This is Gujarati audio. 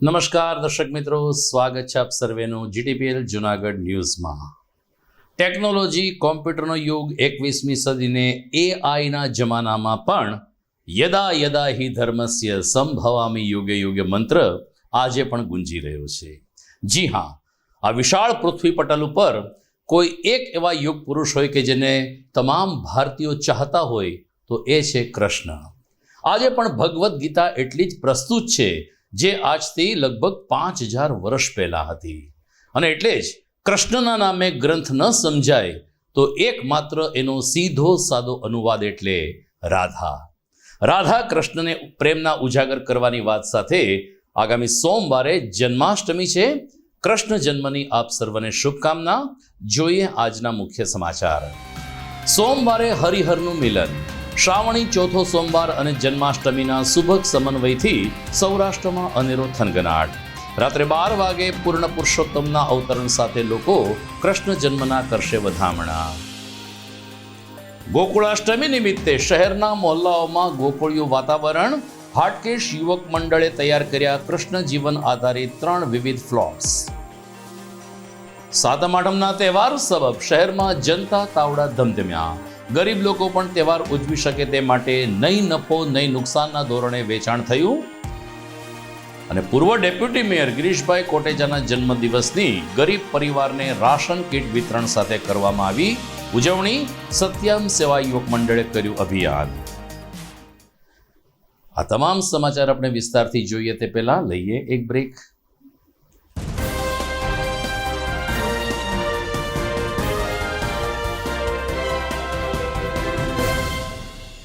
નમસ્કાર દર્શક મિત્રો, સ્વાગત છે આપ સર્વેનું જીટીપીએલ જુનાગઢ ન્યૂઝમાં। ટેકનોલોજી, કોમ્પ્યુટરનો યુગ, 21મી સદીને એઆઈના જમાનામાં પણ યદા યદા હિ ધર્મસ્ય સંભવામિ યુગે યુગે મંત્ર આજે પણ ગુંજી રહ્યો છે। જી હા, આ વિશાળ પૃથ્વી પટલ ઉપર કોઈ એક એવા યુગ પુરુષ હોય કે જેને તમામ ભારતીયો ચાહતા હોય તો એ છે કૃષ્ણ। આજે પણ ભગવદ્ ગીતા એટલી જ પ્રસ્તુત છે જે આજથી લગભગ 5000 વર્ષ પહેલા હતી, અને એટલે જ કૃષ્ણના નામે ગ્રંથ ન સમજાય તો એકમાત્ર એનો સીધો સાદો અનુવાદ એટલે રાધા। રાધા કૃષ્ણને પ્રેમના ઉજાગર કરવાની વાત સાથે આગામી સોમવારે જન્માષ્ટમી છે। કૃષ્ણ જન્મની આપ સર્વને શુભકામના। જોઈએ આજના મુખ્ય સમાચાર। સોમવારે હરિહરનું મિલન, શ્રાવણી ચોથો સોમવાર અને જન્માષ્ટમીના સુભગ સમન્વયથી સૌરાષ્ટ્રમાં અનેરો થનગનાટ। રાત્રે 12 વાગે પૂર્ણ પુરુષોત્તમના અવતરણ સાથે લોકો કૃષ્ણ જન્મના કરશે વધામણા। ગોકુળાષ્ટમી નિમિત્તે શહેરના મોહલ્લાઓમાં ગોકુળિયું વાતાવરણ। હાટકેશ યુવક મંડળે તૈયાર કર્યા કૃષ્ણ જીવન આધારિત 3 વિવિધ ફ્લોટ્સ। સાતમ આઠમના તહેવાર સબબ શહેરમાં જનતા તાવડા ધમધમ્યા। ગરીબ લોકો પણ તહેવાર ઉજવી શકે તે માટે નહીં નફો નહીં નુકસાનના ધોરણે વેચાણ થયું। અને પૂર્વ ડેપ્યુટી મેયર ગિરીશભાઈ કોટેચાના જન્મદિવસની ગરીબ પરિવારને રાશન કીટ વિતરણ સાથે કરવામાં આવી ઉજવણી। સત્યમ સેવા યુવક મંડળે કર્યું અભિયાન। આ તમામ સમાચાર આપણે વિસ્તારથી જોઈએ તે પહેલા લઈએ એક બ્રેક।